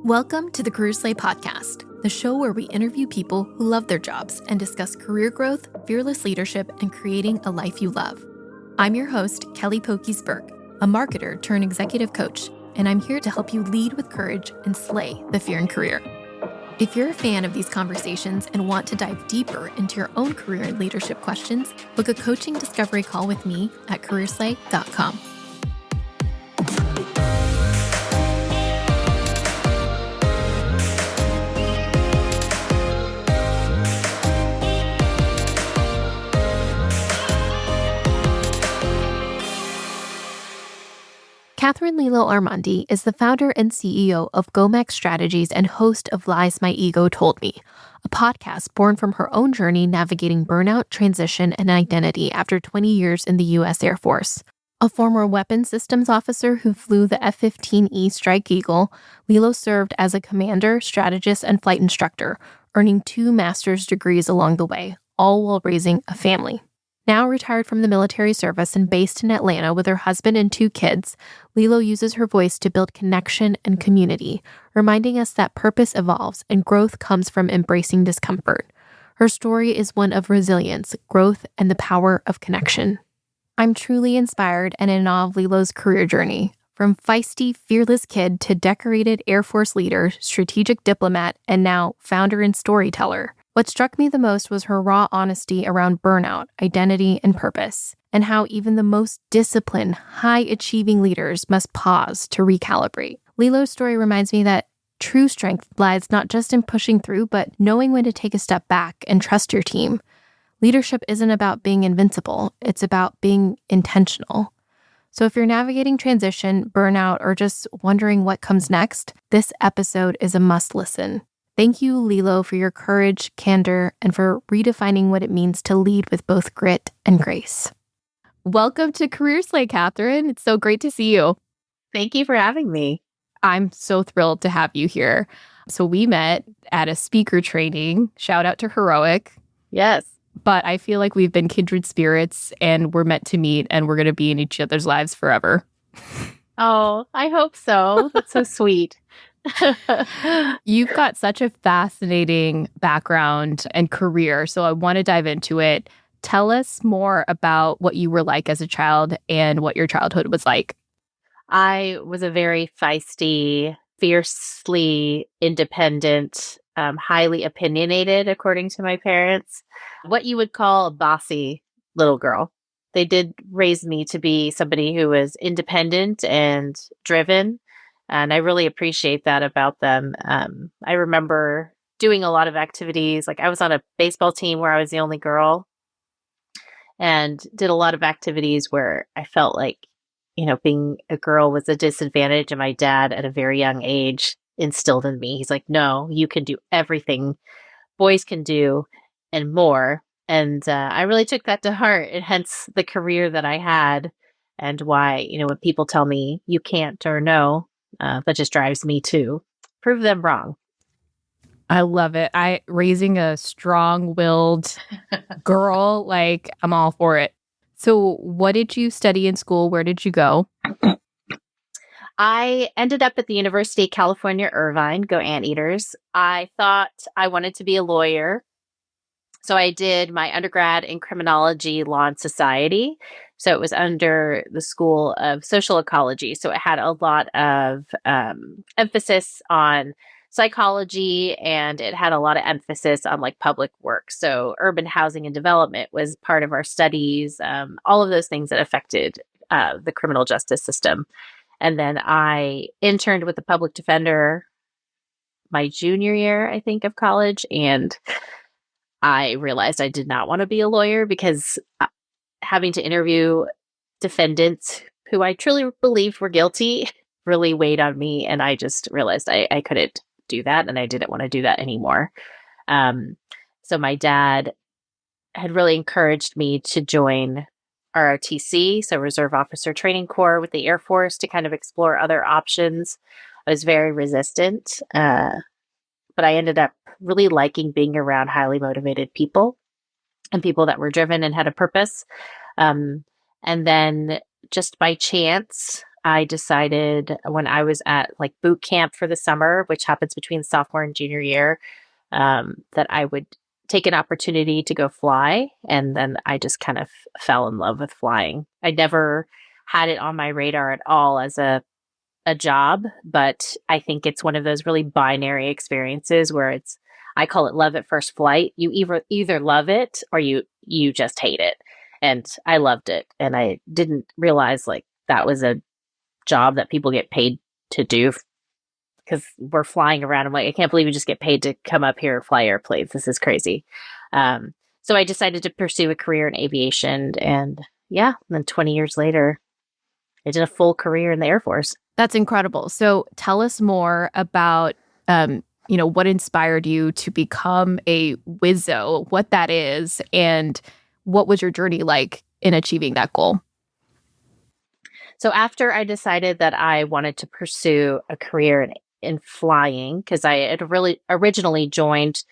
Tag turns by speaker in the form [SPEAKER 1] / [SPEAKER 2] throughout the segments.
[SPEAKER 1] Welcome to the Career Slay podcast, the show where we interview people who love their jobs and discuss career growth, fearless leadership, and creating a life you love. I'm your host, Kelly Poquiz Burke, a marketer turned executive coach, and I'm here to help you lead with courage and slay the fear in career. If you're a fan of these conversations and want to dive deeper into your own career and leadership questions, book a coaching discovery call with me at careerslay.com. Cathyrine Lilo Armandie is the founder and CEO of GauxMax Strategies and host of Lies My Ego Told Me, a podcast born from her own journey navigating burnout, transition, and identity after 20 years in the U.S. Air Force. A former weapons systems officer who flew the F-15E Strike Eagle, Lilo served as a commander, strategist, and flight instructor, earning 2 master's degrees along the way, all while raising a family. Now retired from the military service and based in Atlanta with her husband and 2 kids, Lilo uses her voice to build connection and community, reminding us that purpose evolves and growth comes from embracing discomfort. Her story is one of resilience, growth, and the power of connection. I'm truly inspired and in awe of Lilo's career journey. From feisty, fearless kid to decorated Air Force leader, strategic diplomat, and now founder and storyteller. What struck me the most was her raw honesty around burnout, identity, and purpose, and how even the most disciplined, high-achieving leaders must pause to recalibrate. Lilo's story reminds me that true strength lies not just in pushing through, but knowing when to take a step back and trust your team. Leadership isn't about being invincible, it's about being intentional. So if you're navigating transition, burnout, or just wondering what comes next, this episode is a must-listen. Thank you, Lilo, for your courage, candor, and for redefining what it means to lead with both grit and grace. Welcome to Career Slay, Cathyrine. It's so great to see you.
[SPEAKER 2] Thank you for having me.
[SPEAKER 1] I'm so thrilled to have you here. So we met at a speaker training. Shout out to Heroic.
[SPEAKER 2] Yes.
[SPEAKER 1] But I feel like we've been kindred spirits and we're meant to meet and we're going to be in each other's lives forever.
[SPEAKER 2] Oh, I hope so. That's so sweet.
[SPEAKER 1] You've got such a fascinating background and career, so I want to dive into it. Tell us more about what you were like as a child and what your childhood was like.
[SPEAKER 2] I was a very feisty, fiercely independent, highly opinionated, according to my parents, what you would call a bossy little girl. They did raise me to be somebody who was independent and driven. And I really appreciate that about them. I remember doing a lot of activities. Like I was on a baseball team where I was the only girl and did a lot of activities where I felt like, being a girl was a disadvantage. And my dad at a very young age instilled in me. He's like, no, you can do everything boys can do and more. And I really took that to heart, and hence the career that I had and why, when people tell me you can't or no, that just drives me to prove them wrong.
[SPEAKER 1] I love it. Raising a strong-willed girl, I'm all for it. So what did you study in school? Where did you go?
[SPEAKER 2] I ended up at the University of California, Irvine, go Anteaters. I thought I wanted to be a lawyer. So I did my undergrad in Criminology, Law and Society. So it was under the School of Social Ecology. So it had a lot of emphasis on psychology, and it had a lot of emphasis on public work. So urban housing and development was part of our studies, all of those things that affected the criminal justice system. And then I interned with the public defender my junior year, I think, of college. And I realized I did not want to be a lawyer because having to interview defendants who I truly believed were guilty really weighed on me. And I just realized I couldn't do that. And I didn't want to do that anymore. So my dad had really encouraged me to join ROTC, so Reserve Officer Training Corps with the Air Force, to kind of explore other options. I was very resistant, but I ended up really liking being around highly motivated people and people that were driven and had a purpose. And then just by chance, I decided when I was at like boot camp for the summer, which happens between sophomore and junior year, that I would take an opportunity to go fly. And then I just kind of fell in love with flying. I never had it on my radar at all as a job, but I think it's one of those really binary experiences where I call it love at first flight. You either love it or you just hate it. And I loved it. And I didn't realize like that was a job that people get paid to do because we're flying around. I'm like, I can't believe you just get paid to come up here and fly airplanes. This is crazy. So I decided to pursue a career in aviation. And yeah, then 20 years later, I did a full career in the Air Force.
[SPEAKER 1] That's incredible. So tell us more about, what inspired you to become a Wizzo, what that is, and what was your journey like in achieving that goal?
[SPEAKER 2] So after I decided that I wanted to pursue a career in flying, because I had really originally joined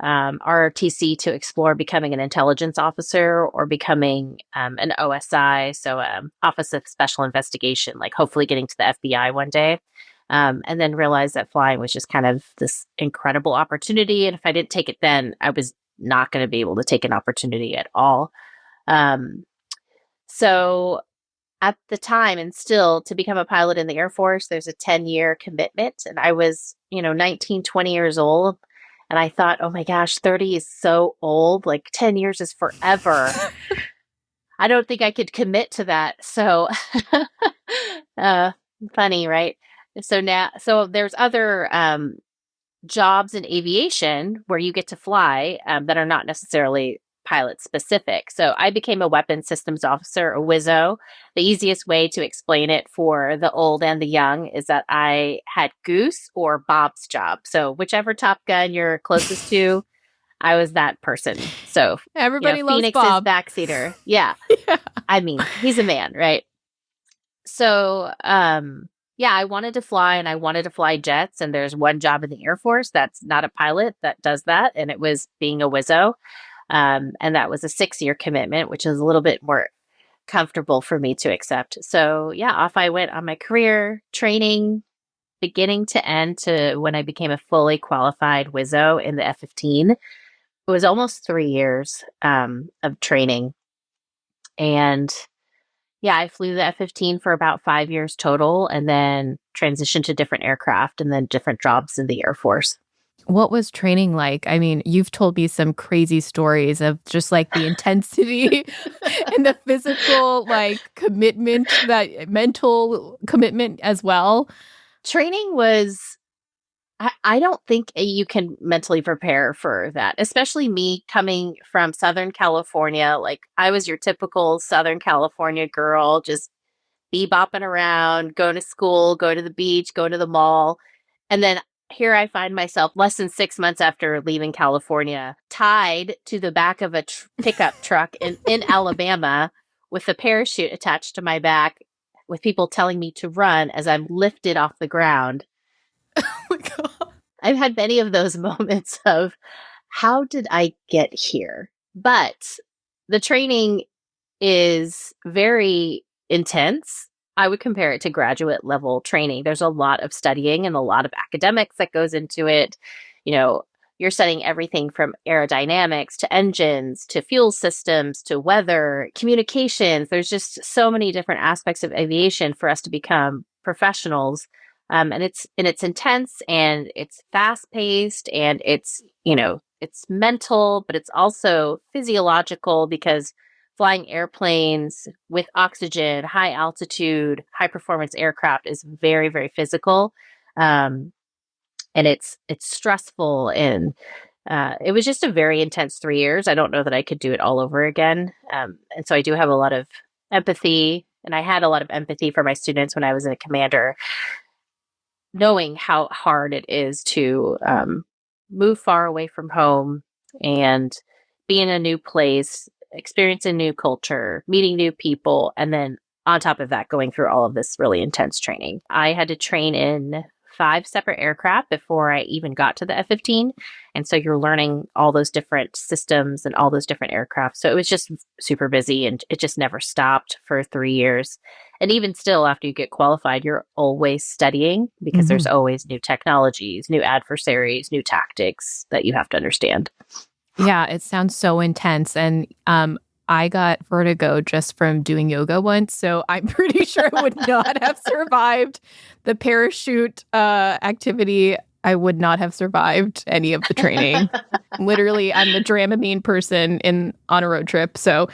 [SPEAKER 2] ROTC to explore becoming an intelligence officer or becoming an OSI, so Office of Special Investigation, like hopefully getting to the FBI one day. And then realized that flying was just kind of this incredible opportunity. And if I didn't take it then, I was not going to be able to take an opportunity at all. So at the time, and still to become a pilot in the Air Force, there's a 10-year commitment. And I was, 19, 20 years old. And I thought, oh my gosh, 30 is so old. Like 10 years is forever. I don't think I could commit to that. So funny, right? So there's other jobs in aviation where you get to fly that are not necessarily pilot specific. So I became a weapons systems officer, a Wizzo. The easiest way to explain it for the old and the young is that I had Goose or Bob's job. So whichever Top Gun you're closest to, I was that person. So
[SPEAKER 1] everybody loves
[SPEAKER 2] Phoenix's
[SPEAKER 1] Bob.
[SPEAKER 2] backseater. Yeah.
[SPEAKER 1] Yeah.
[SPEAKER 2] I mean, he's a man, right? So, I wanted to fly and I wanted to fly jets. And there's one job in the Air Force that's not a pilot that does that. And it was being a Wizzo. And that was a 6-year commitment, which is a little bit more comfortable for me to accept. So off I went on my career, training, beginning to end to when I became a fully qualified Wizzo in the F-15. It was almost 3 years of training. And I flew the F-15 for about 5 years total and then transitioned to different aircraft and then different jobs in the Air Force.
[SPEAKER 1] What was training like? I mean, you've told me some crazy stories of just like the intensity and the physical commitment, that mental commitment as well.
[SPEAKER 2] Training was, I don't think you can mentally prepare for that, especially me coming from Southern California. Like I was your typical Southern California girl, just bebopping around, going to school, go to the beach, go to the mall. And then here I find myself less than 6 months after leaving California, tied to the back of a pickup truck in Alabama with a parachute attached to my back with people telling me to run as I'm lifted off the ground.
[SPEAKER 1] Oh my God.
[SPEAKER 2] I've had many of those moments of how did I get here? But the training is very intense. I would compare it to graduate level training. There's a lot of studying and a lot of academics that goes into it. You're studying everything from aerodynamics to engines to fuel systems to weather, communications. There's just so many different aspects of aviation for us to become professionals. And it's intense and it's fast paced and it's mental, but it's also physiological because flying airplanes with oxygen, high altitude, high performance aircraft is very, very physical. And it's stressful. And it was just a very intense 3 years. I don't know that I could do it all over again. And so I do have a lot of empathy, and I had a lot of empathy for my students when I was a commander, knowing how hard it is to move far away from home and be in a new place, experience a new culture, meeting new people, and then on top of that, going through all of this really intense training. I had to train in 5 separate aircraft before I even got to the F-15. And so you're learning all those different systems and all those different aircraft. So it was just super busy, and it just never stopped for 3 years. And even still, after you get qualified, you're always studying because there's always new technologies, new adversaries, new tactics that you have to understand.
[SPEAKER 1] Yeah, it sounds so intense. And I got vertigo just from doing yoga once, so I'm pretty sure I would not have survived the parachute activity. I would not have survived any of the training. Literally, I'm the Dramamine person on a road trip. So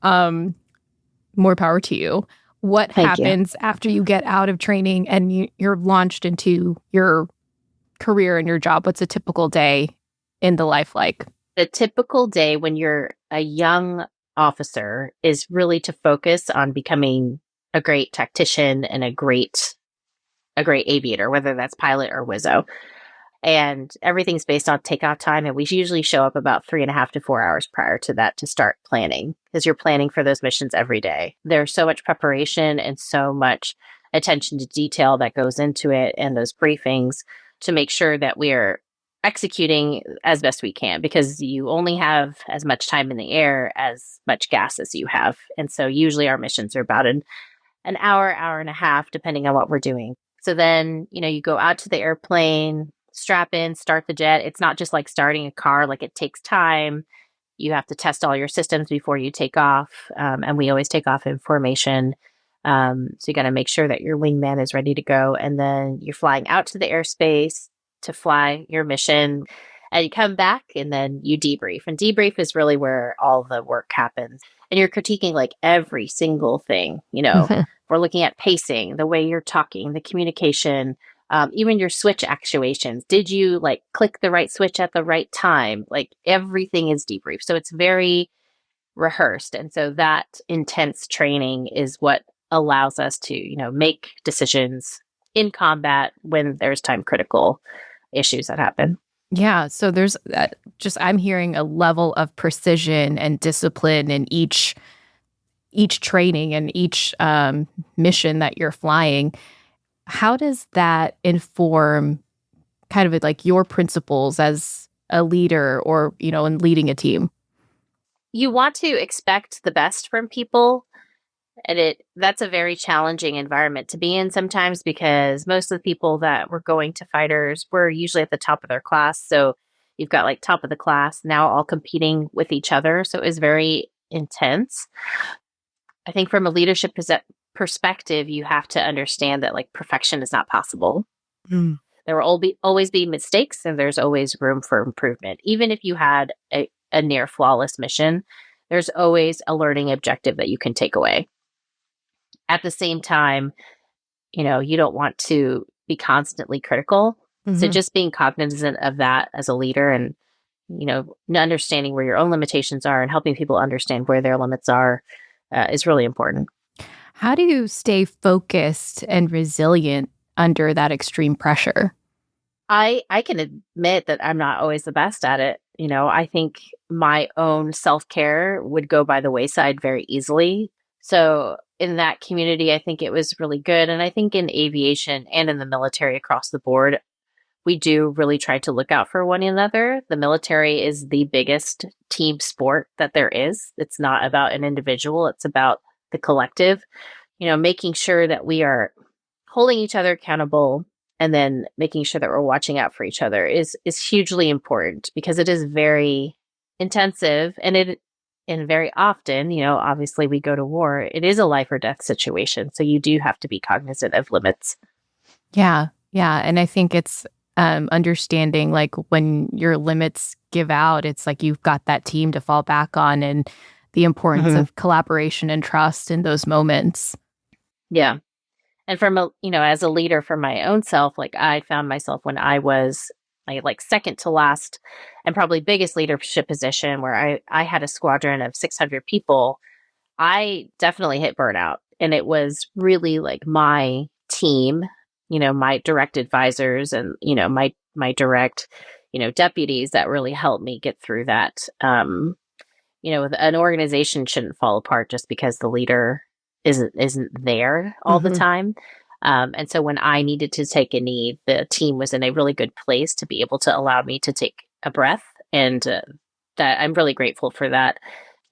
[SPEAKER 1] more power to you. What happens after you get out of training and you're launched into your career and your job? What's a typical day in the life like?
[SPEAKER 2] The typical day when you're a young officer is really to focus on becoming a great tactician and a great aviator, whether that's pilot or Wizzo. And everything's based on takeoff time. And we usually show up about 3.5 to 4 hours prior to that to start planning, because you're planning for those missions every day. There's so much preparation and so much attention to detail that goes into it, and those briefings to make sure that we're executing as best we can, because you only have as much time in the air as much gas as you have. And so usually our missions are about an hour, hour and a half, depending on what we're doing. So then, you go out to the airplane, strap in, start the jet. It's not just like starting a car. Like, it takes time. You have to test all your systems before you take off. And we always take off in formation. So you got to make sure that your wingman is ready to go. And then you're flying out to the airspace to fly your mission, and you come back and then you debrief. And debrief is really where all the work happens. And you're critiquing like every single thing. We're looking at pacing, the way you're talking, the communication, even your switch actuations. Did you like click the right switch at the right time? Like, everything is debrief. So it's very rehearsed. And so that intense training is what allows us to, make decisions in combat when there's time critical issues that happen.
[SPEAKER 1] Yeah. So there's I'm hearing a level of precision and discipline in each training and each mission that you're flying. How does that inform kind of like your principles as a leader or, in leading a team?
[SPEAKER 2] You want to expect the best from people. And that's a very challenging environment to be in sometimes, because most of the people that were going to fighters were usually at the top of their class. So you've got like top of the class now all competing with each other. So it was very intense. I think from a leadership perspective, you have to understand that like perfection is not possible. There will always be mistakes, and there's always room for improvement. Even if you had a near flawless mission, there's always a learning objective that you can take away. At the same time, you don't want to be constantly critical. So just being cognizant of that as a leader, and, understanding where your own limitations are and helping people understand where their limits are is really important.
[SPEAKER 1] How do you stay focused and resilient under that extreme pressure?
[SPEAKER 2] I can admit that I'm not always the best at it. I think my own self-care would go by the wayside very easily. So in that community, I think it was really good. And I think in aviation and in the military across the board, we do really try to look out for one another. The military is the biggest team sport that there is. It's not about an individual. It's about the collective, making sure that we are holding each other accountable, and then making sure that we're watching out for each other is hugely important, because it is very intensive, and very often, obviously we go to war. It is a life or death situation. So you do have to be cognizant of limits.
[SPEAKER 1] Yeah. Yeah. And I think it's understanding like when your limits give out, it's like you've got that team to fall back on, and the importance of collaboration and trust in those moments.
[SPEAKER 2] Yeah. And as a leader for my own self, like I found myself when I was my like second to last and probably biggest leadership position, where I had a squadron of 600 people, I definitely hit burnout. And it was really like my team, my direct advisors and, my direct, deputies that really helped me get through that. An organization shouldn't fall apart just because the leader isn't there all the time. And so when I needed to take a knee, the team was in a really good place to be able to allow me to take a breath. And that I'm really grateful for that.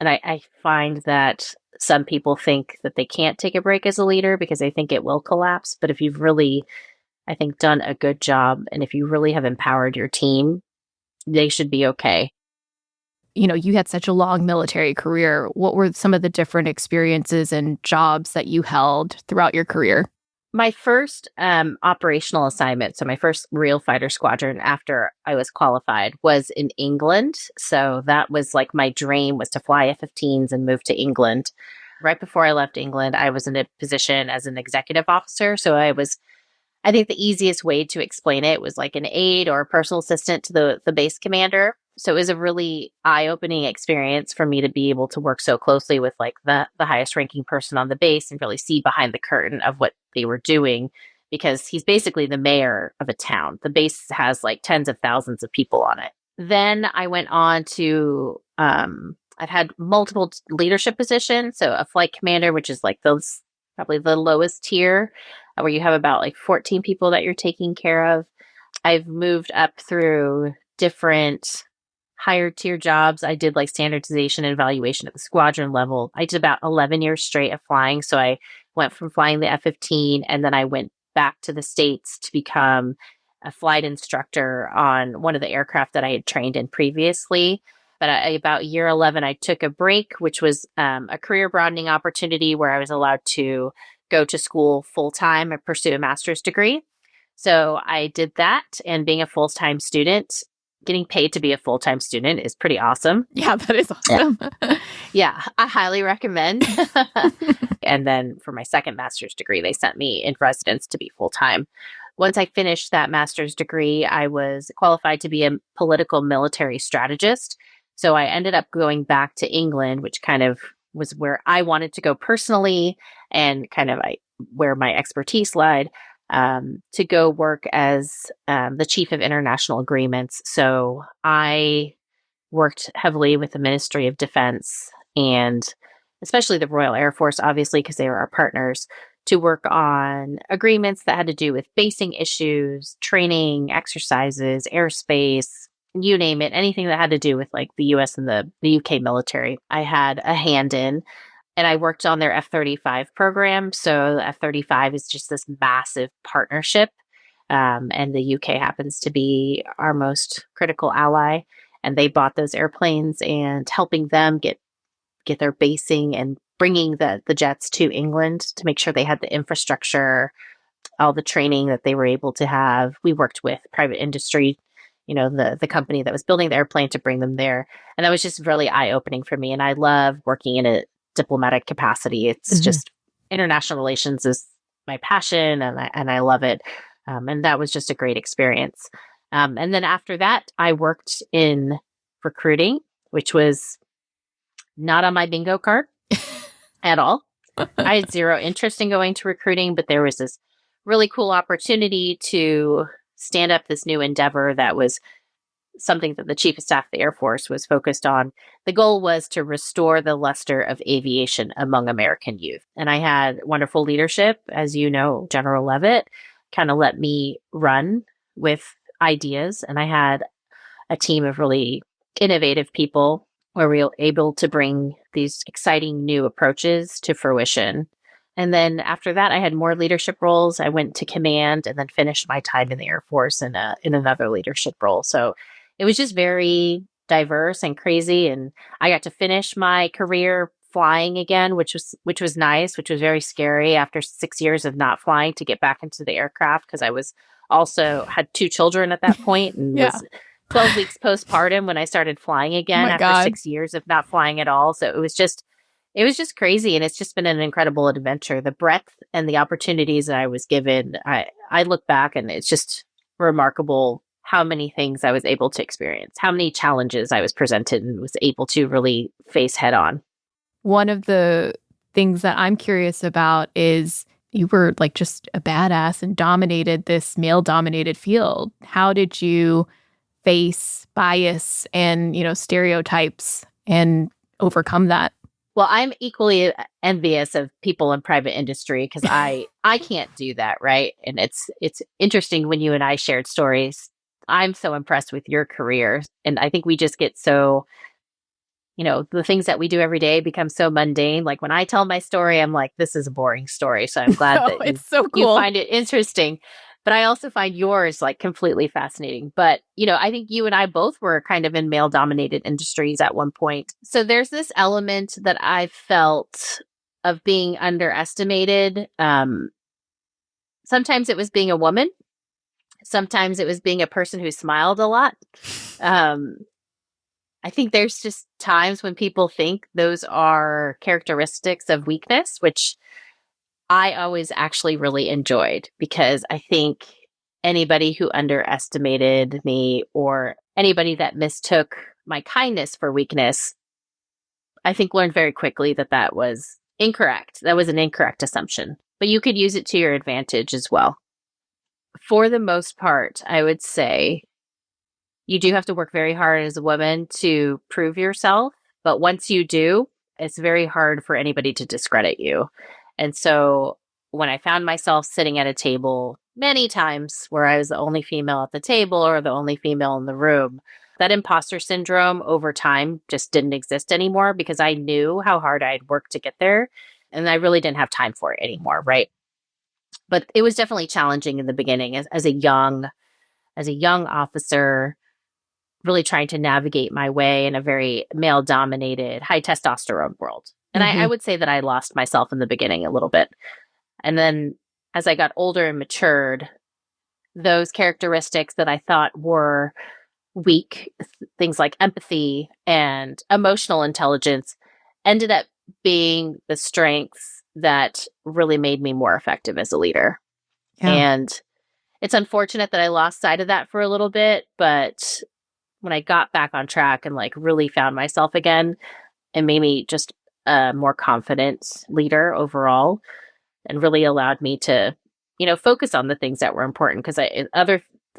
[SPEAKER 2] And I find that some people think that they can't take a break as a leader because they think it will collapse. But if you've really, I think, done a good job, and if you really have empowered your team, they should be okay.
[SPEAKER 1] You had such a long military career. What were some of the different experiences and jobs that you held throughout your career?
[SPEAKER 2] My first operational assignment, so my first real fighter squadron after I was qualified, was in England. So that was like my dream, was to fly F-15s and move to England. Right before I left England, I was in a position as an executive officer. So I think the easiest way to explain it was like an aide or a personal assistant to the base commander. So it was a really eye-opening experience for me to be able to work so closely with like the highest ranking person on the base and really see behind the curtain of what they were doing, because he's basically the mayor of a town. The base has like tens of thousands of people on it. Then I went on to I've had multiple leadership positions. So a flight commander, which is like those probably the lowest tier, where you have about like 14 people that you're taking care of. I've moved up through different higher tier jobs. I did like standardization and evaluation at the squadron level. I did about 11 years straight of flying. So I went from flying the F-15 and then I went back to the States to become a flight instructor on one of the aircraft that I had trained in previously. But about year 11, I took a break, which was a career broadening opportunity where I was allowed to go to school full time and pursue a master's degree. So I did that, and being a full-time student, getting paid to be a full-time student is pretty awesome.
[SPEAKER 1] Yeah, that is awesome.
[SPEAKER 2] Yeah, I highly recommend. And then for my second master's degree, they sent me in residence to be full-time. Once I finished that master's degree, I was qualified to be a political military strategist. So I ended up going back to England, which kind of was where I wanted to go personally and kind of where my expertise lied. To go work as the chief of international agreements. So I worked heavily with the Ministry of Defense and especially the Royal Air Force, obviously, because they were our partners, to work on agreements that had to do with basing issues, training, exercises, airspace, you name it, anything that had to do with like the US and the UK military. I had a hand in. And I worked on their F-35 program. So the F-35 is just this massive partnership. And the UK happens to be our most critical ally. And they bought those airplanes, and helping them get their basing and bringing the jets to England to make sure they had the infrastructure, all the training that they were able to have. We worked with private industry, the company that was building the airplane, to bring them there. And that was just really eye-opening for me. And I love working in a diplomatic capacity. It's just international relations is my passion, and I love it. And that was just a great experience. And then after that, I worked in recruiting, which was not on my bingo card at all. I had zero interest in going to recruiting, but there was this really cool opportunity to stand up this new endeavor that was something that the Chief of Staff of the Air Force was focused on. The goal was to restore the luster of aviation among American youth. And I had wonderful leadership. As you know, General Levitt kind of let me run with ideas. And I had a team of really innovative people where we were able to bring these exciting new approaches to fruition. And then after that, I had more leadership roles. I went to command and then finished my time in the Air Force in another leadership role. So it was just very diverse and crazy. And I got to finish my career flying again, which was nice, which was very scary after 6 years of not flying, to get back into the aircraft, because I was also had 2 children at that point and was 12 weeks postpartum when I started flying again after 6 years of not flying at all. So it was just crazy. And it's just been an incredible adventure. The breadth and the opportunities that I was given, I look back and it's just remarkable how many things I was able to experience, how many challenges I was presented and was able to really face head on.
[SPEAKER 1] One of the things that I'm curious about is you were like just a badass and dominated this male-dominated field. How did you face bias and, stereotypes and overcome that?
[SPEAKER 2] Well, I'm equally envious of people in private industry because I can't do that, right? And it's interesting when you and I shared stories. I'm so impressed with your career, and I think we just get so, the things that we do every day become so mundane. Like when I tell my story, I'm like, this is a boring story. So I'm glad
[SPEAKER 1] Oh,
[SPEAKER 2] that
[SPEAKER 1] it's so
[SPEAKER 2] you
[SPEAKER 1] cool.
[SPEAKER 2] find it interesting. But I also find yours like completely fascinating. But, I think you and I both were kind of in male dominated industries at one point. So there's this element that I felt of being underestimated. Sometimes it was being a woman. Sometimes it was being a person who smiled a lot. Um, I think there's just times when people think those are characteristics of weakness, which I always actually really enjoyed because I think anybody who underestimated me or anybody that mistook my kindness for weakness, I think learned very quickly that that was incorrect. That was an incorrect assumption, but you could use it to your advantage as well. For the most part, I would say you do have to work very hard as a woman to prove yourself. But once you do, it's very hard for anybody to discredit you. And so when I found myself sitting at a table many times where I was the only female at the table or the only female in the room, that imposter syndrome over time just didn't exist anymore because I knew how hard I'd worked to get there. And I really didn't have time for it anymore. Right. But it was definitely challenging in the beginning as a young officer really trying to navigate my way in a very male dominated, high testosterone world. And I would say that I lost myself in the beginning a little bit. And then as I got older and matured, those characteristics that I thought were weak, things like empathy and emotional intelligence, ended up being the strengths that really made me more effective as a leader.
[SPEAKER 1] Yeah.
[SPEAKER 2] And it's unfortunate that I lost sight of that for a little bit, but when I got back on track and like really found myself again, it made me just a more confident leader overall and really allowed me to, focus on the things that were important because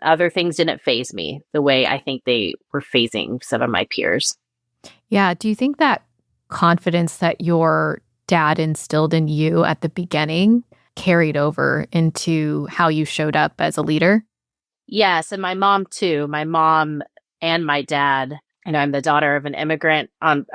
[SPEAKER 2] other things didn't phase me the way I think they were phasing some of my peers.
[SPEAKER 1] Yeah. Do you think that confidence that your dad instilled in you at the beginning carried over into how you showed up as a leader?
[SPEAKER 2] Yes, and my mom too. My mom and my dad. I'm the daughter of an immigrant on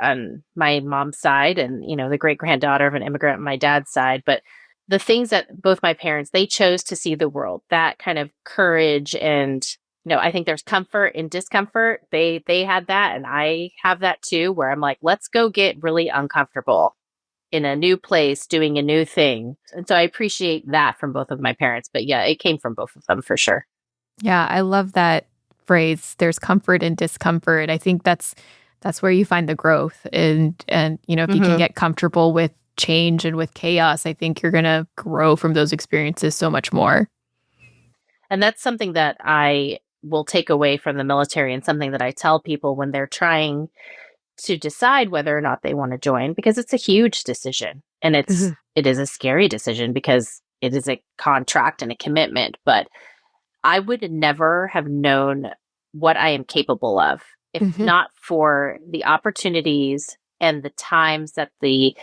[SPEAKER 2] my mom's side and, the great granddaughter of an immigrant on my dad's side. But the things that both my parents, they chose to see the world, that kind of courage and, I think there's comfort in discomfort. They had that and I have that too, where I'm like, let's go get really uncomfortable in a new place, doing a new thing. And so I appreciate that from both of my parents. But yeah, it came from both of them for sure.
[SPEAKER 1] Yeah, I love that phrase. There's comfort in discomfort. I think that's where you find the growth. And if you can
[SPEAKER 2] Hmm.
[SPEAKER 1] get comfortable with change and with chaos, I think you're going to grow from those experiences so much more.
[SPEAKER 2] And that's something that I will take away from the military and something that I tell people when they're trying to decide whether or not they want to join because it's a huge decision and
[SPEAKER 1] Mhm.
[SPEAKER 2] it is a scary decision because it is a contract and a commitment, but I would never have known what I am capable of if
[SPEAKER 1] Mhm.
[SPEAKER 2] not for the opportunities and the times that the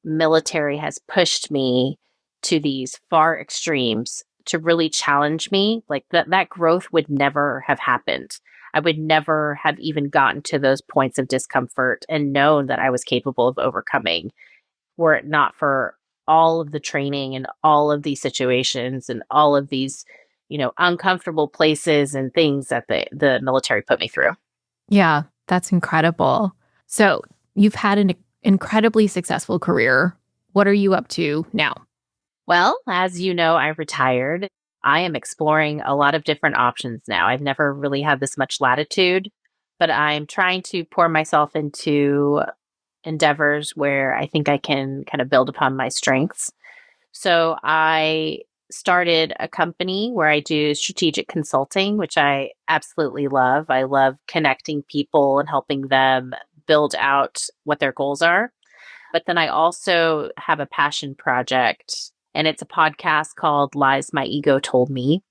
[SPEAKER 2] military has pushed me to these far extremes to really challenge me. Like that growth would never have happened. I would never have even gotten to those points of discomfort and known that I was capable of overcoming were it not for all of the training and all of these situations and all of these, uncomfortable places and things that the military put me through.
[SPEAKER 1] Yeah, that's incredible. So you've had an incredibly successful career. What are you up to now?
[SPEAKER 2] Well, as you know, I retired. I am exploring a lot of different options now. I've never really had this much latitude, but I'm trying to pour myself into endeavors where I think I can kind of build upon my strengths. So I started a company where I do strategic consulting, which I absolutely love. I love connecting people and helping them build out what their goals are. But then I also have a passion project, and it's a podcast called Lies My Ego Told Me.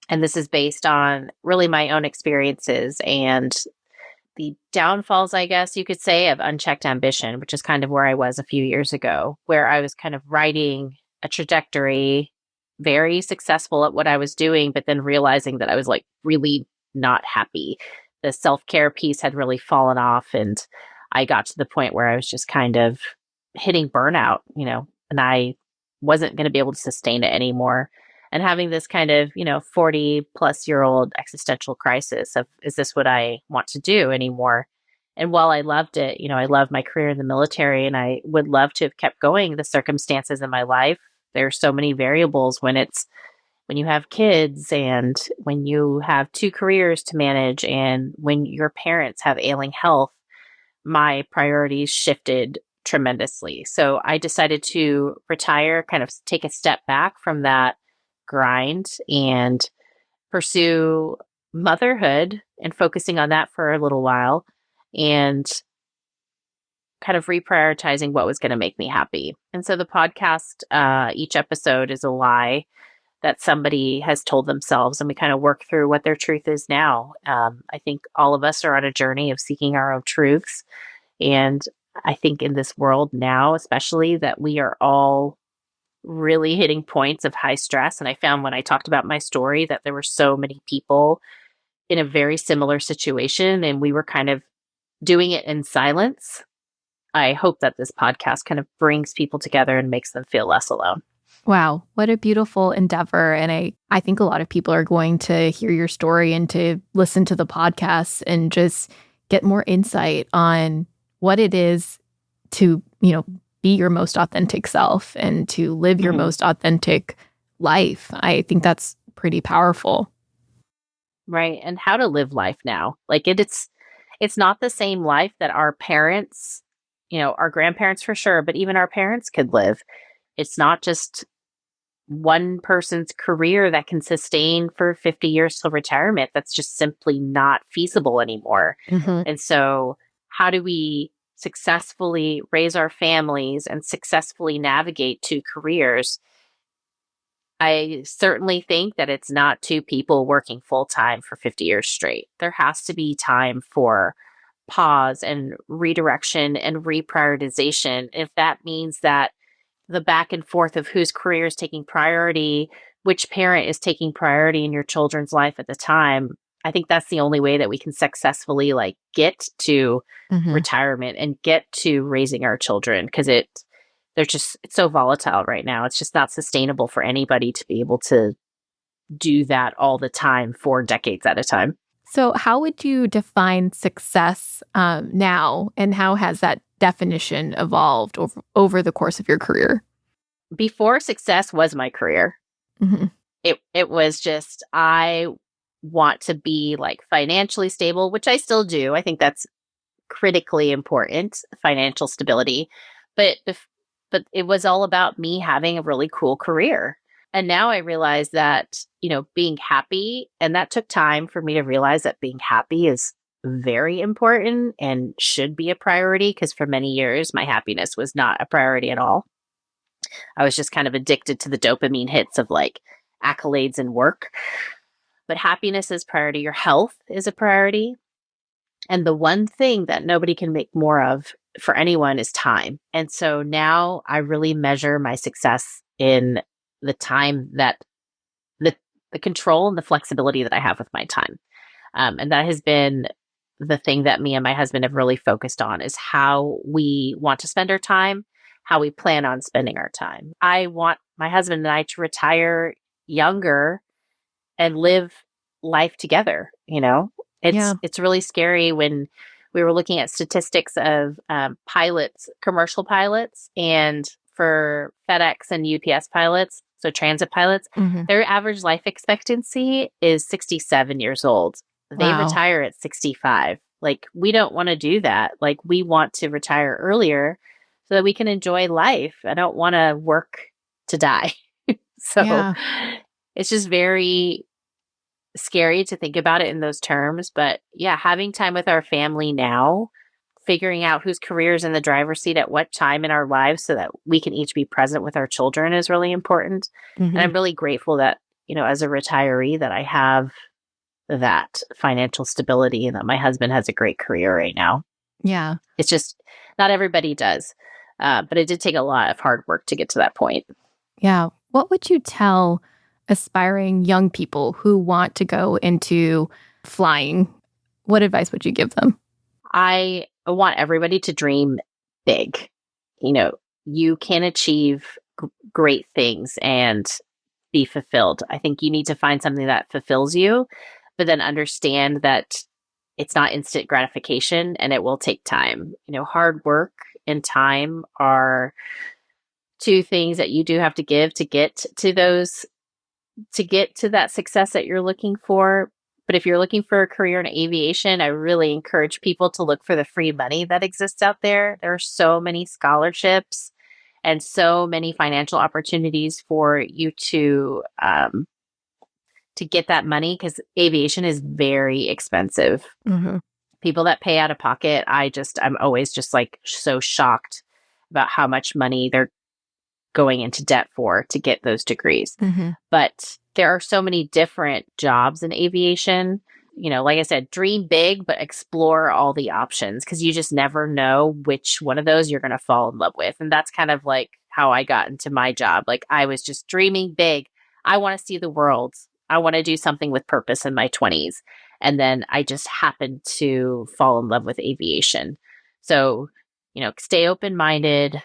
[SPEAKER 2] And this is based on really my own experiences and the downfalls, I guess you could say, of unchecked ambition, which is kind of where I was a few years ago, where I was kind of riding a trajectory, very successful at what I was doing, but then realizing that I was like really not happy. The self-care piece had really fallen off, and I got to the point where I was just kind of hitting burnout, and I wasn't going to be able to sustain it anymore. And having this kind of, 40 plus year old existential crisis of, is this what I want to do anymore? And while I loved it, I loved my career in the military and I would love to have kept going, the circumstances in my life, there are so many variables when you have kids and when you have two careers to manage and when your parents have ailing health, my priorities shifted tremendously. So I decided to retire, kind of take a step back from that grind and pursue motherhood and focusing on that for a little while and kind of reprioritizing what was going to make me happy. And so the podcast, each episode is a lie that somebody has told themselves, and we kind of work through what their truth is now. I think all of us are on a journey of seeking our own truths. And I think in this world now, especially, that we are all really hitting points of high stress. And I found when I talked about my story that there were so many people in a very similar situation and we were kind of doing it in silence. I hope that this podcast kind of brings people together and makes them feel less alone.
[SPEAKER 1] Wow, what a beautiful endeavor. And I think a lot of people are going to hear your story and to listen to the podcast and just get more insight on what it is to, be your most authentic self and to live your most authentic life. I think that's pretty powerful.
[SPEAKER 2] Right. And how to live life now. Like it's not the same life that our parents, our grandparents for sure, but even our parents could live. It's not just one person's career that can sustain for 50 years till retirement. That's just simply not feasible anymore. And so how do we successfully raise our families and successfully navigate two careers? I certainly think that it's not two people working full time for 50 years straight. There has to be time for pause and redirection and reprioritization. If that means that the back and forth of whose career is taking priority, which parent is taking priority in your children's life at the time, I think that's the only way that we can successfully get to retirement and get to raising our children, because it's so volatile right now. It's just not sustainable for anybody to be able to do that all the time for decades at a time.
[SPEAKER 1] So how would you define success now, and how has that definition evolved over the course of your career?
[SPEAKER 2] Before, success was my career. It was just, I want to be financially stable, which I still do. I think that's critically important, financial stability. But it was all about me having a really cool career. And now I realize that, being happy, and that took time for me to realize that being happy is very important and should be a priority, because for many years, my happiness was not a priority at all. I was just kind of addicted to the dopamine hits of accolades and work. But happiness is priority. Your health is a priority. And the one thing that nobody can make more of for anyone is time. And so now I really measure my success in the time that the control and the flexibility that I have with my time. And that has been the thing that me and my husband have really focused on, is how we want to spend our time, how we plan on spending our time. I want my husband and I to retire younger and live life together. It's really scary when we were looking at statistics of pilots, commercial pilots, and for FedEx and UPS pilots, so transit pilots, their average life expectancy is 67 years old. They retire at 65. We don't want to do that. We want to retire earlier so that we can enjoy life. I don't want to work to die. So it's just very scary to think about it in those terms. But yeah, having time with our family now, figuring out whose career is in the driver's seat at what time in our lives so that we can each be present with our children is really important. And I'm really grateful that, as a retiree, that I have that financial stability and that my husband has a great career right now.
[SPEAKER 1] Yeah.
[SPEAKER 2] It's just not everybody does. But it did take a lot of hard work to get to that point.
[SPEAKER 1] Yeah. What would you tell aspiring young people who want to go into flying? What advice would you give them?
[SPEAKER 2] I want everybody to dream big. You know, you can achieve great things and be fulfilled. I think you need to find something that fulfills you, but then understand that it's not instant gratification and it will take time. You know, hard work and time are two things that you do have to give to get to those, to get to that success that you're looking for. But if you're looking for a career in aviation, I really encourage people to look for the free money that exists out there. There are so many scholarships and so many financial opportunities for you to get that money, because aviation is very expensive.
[SPEAKER 1] Mm-hmm.
[SPEAKER 2] People that pay out of pocket, I'm always just like so shocked about how much money they're going into debt for to get those degrees.
[SPEAKER 1] Mm-hmm.
[SPEAKER 2] But there are so many different jobs in aviation. You know, like I said, dream big, but explore all the options, because you just never know which one of those you're going to fall in love with. And that's kind of like how I got into my job. Like, I was just dreaming big. I want to see the world. I want to do something with purpose in my 20s. And then I just happened to fall in love with aviation. So, you know, stay open-minded,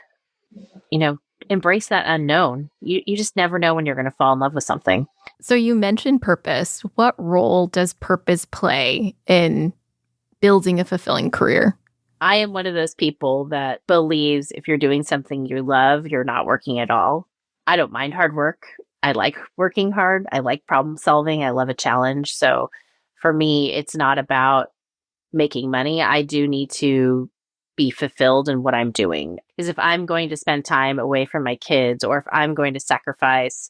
[SPEAKER 2] you know, embrace that unknown. You just never know when you're going to fall in love with something.
[SPEAKER 1] So you mentioned purpose. What role does purpose play in building a fulfilling career?
[SPEAKER 2] I am one of those people that believes if you're doing something you love, you're not working at all. I don't mind hard work. I like working hard. I like problem solving. I love a challenge. So for me, it's not about making money. I do need to be fulfilled in what I'm doing. Because if I'm going to spend time away from my kids, or if I'm going to sacrifice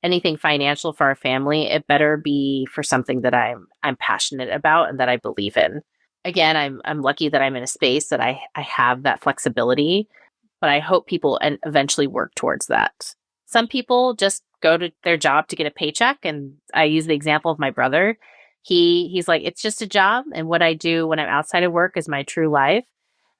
[SPEAKER 2] anything financial for our family, it better be for something that I'm passionate about and that I believe in. Again, I'm lucky that I'm in a space that I have that flexibility, but I hope people eventually work towards that. Some people just go to their job to get a paycheck, and I use the example of my brother. He's like, it's just a job, and what I do when I'm outside of work is my true life.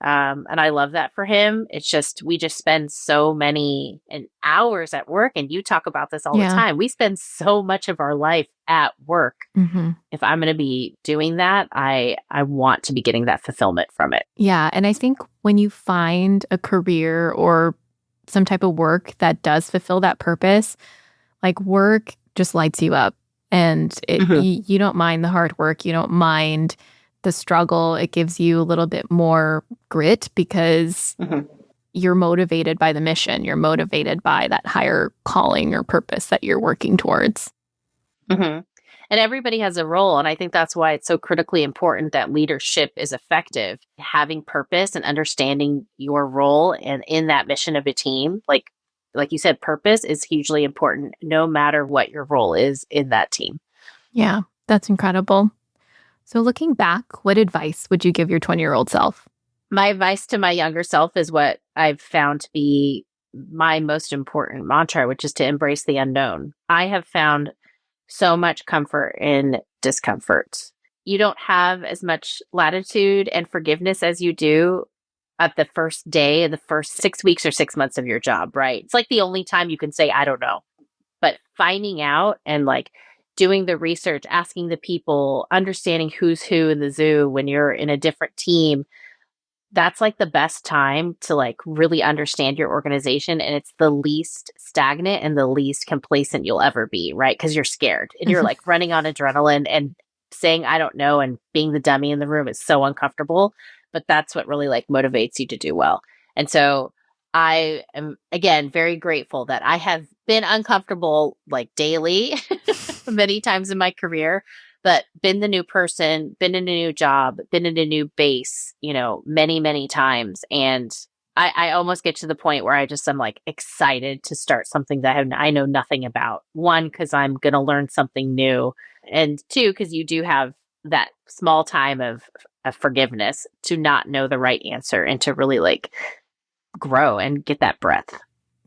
[SPEAKER 2] And I love that for him. It's just, we just spend so many hours at work, and you talk about this all the time. We spend so much of our life at work.
[SPEAKER 1] Mm-hmm.
[SPEAKER 2] If I'm going to be doing that, I want to be getting that fulfillment from it.
[SPEAKER 1] Yeah. And I think when you find a career or some type of work that does fulfill that purpose, like, work just lights you up, and you don't mind the hard work. You don't mind the struggle. It gives you a little bit more grit because you're motivated by the mission. You're motivated by that higher calling or purpose that you're working towards.
[SPEAKER 2] Mm-hmm. And everybody has a role. And I think that's why it's so critically important that leadership is effective. Having purpose and understanding your role and in that mission of a team, like you said, purpose is hugely important no matter what your role is in that team.
[SPEAKER 1] Yeah, that's incredible. So looking back, what advice would you give your 20-year-old self?
[SPEAKER 2] My advice to my younger self is what I've found to be my most important mantra, which is to embrace the unknown. I have found so much comfort in discomfort. You don't have as much latitude and forgiveness as you do at the first day, the first 6 weeks or 6 months of your job, right? It's like the only time you can say, I don't know. But finding out and like doing the research, asking the people, understanding who's who in the zoo when you're in a different team, that's like the best time to like really understand your organization. And it's the least stagnant and the least complacent you'll ever be, right? Because you're scared and you're like running on adrenaline, and saying, I don't know, and being the dummy in the room is so uncomfortable. But that's what really like motivates you to do well. And so I am, again, very grateful that I have been uncomfortable like daily many times in my career, but been the new person, been in a new job, been in a new base, you know, many, many times. And I almost get to the point where I'm like excited to start something that I know nothing about. One, because I'm going to learn something new. And two, because you do have that small time of forgiveness to not know the right answer and to really like grow and get that breath.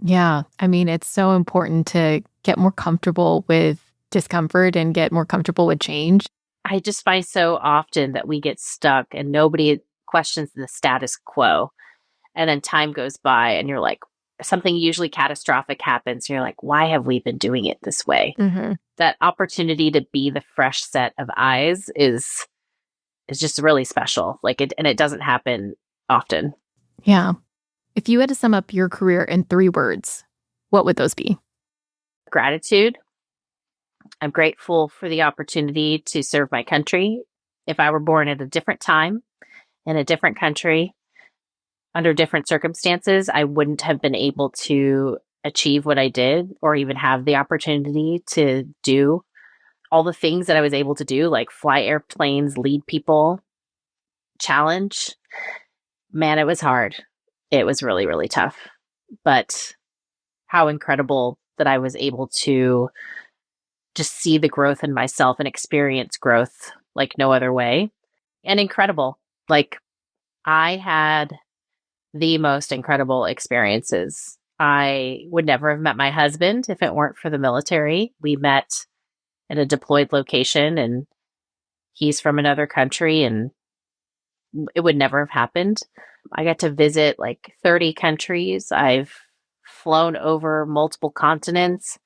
[SPEAKER 1] Yeah. I mean, it's so important to get more comfortable with discomfort and get more comfortable with change.
[SPEAKER 2] I just find so often that we get stuck and nobody questions the status quo. And then time goes by and you're like, something usually catastrophic happens. You're like, why have we been doing it this way?
[SPEAKER 1] Mm-hmm.
[SPEAKER 2] That opportunity to be the fresh set of eyes is just really special. And it doesn't happen often.
[SPEAKER 1] Yeah. If you had to sum up your career in 3 words, what would those be?
[SPEAKER 2] Gratitude. I'm grateful for the opportunity to serve my country. If I were born at a different time, in a different country, under different circumstances, I wouldn't have been able to achieve what I did or even have the opportunity to do all the things that I was able to do, like fly airplanes, lead people, challenge. Man, it was hard. It was really, really tough. But how incredible that I was able to just see the growth in myself and experience growth like no other way. And incredible. Like, I had the most incredible experiences. I would never have met my husband if it weren't for the military. We met at a deployed location and he's from another country and it would never have happened. I got to visit like 30 countries. I've flown over multiple continents.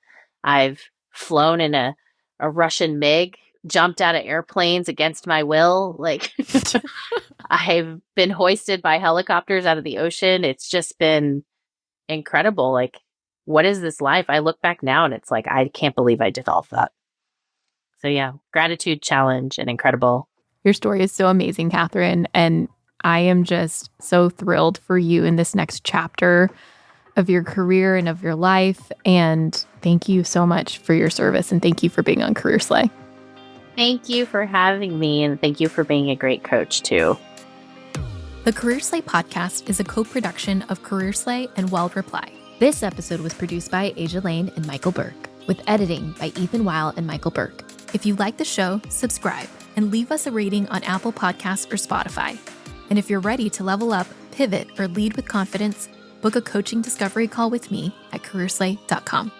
[SPEAKER 2] I've flown in a Russian MiG, jumped out of airplanes against my will. Like, I've been hoisted by helicopters out of the ocean. It's just been incredible. Like, what is this life? I look back now and it's like, I can't believe I did all of that. So yeah, gratitude, challenge, and incredible.
[SPEAKER 1] Your story is so amazing, Catherine. And I am just so thrilled for you in this next chapter of your career and of your life. And thank you so much for your service. And thank you for being on Career Slay.
[SPEAKER 2] Thank you for having me. And thank you for being a great coach too.
[SPEAKER 1] The Career Slay podcast is a co-production of Career Slay and Weld Reply. This episode was produced by Asia Lane and Michael Burke, with editing by Ethan Weil and Michael Burke. If you like the show, subscribe and leave us a rating on Apple Podcasts or Spotify. And if you're ready to level up, pivot, or lead with confidence, book a coaching discovery call with me at careerslay.com.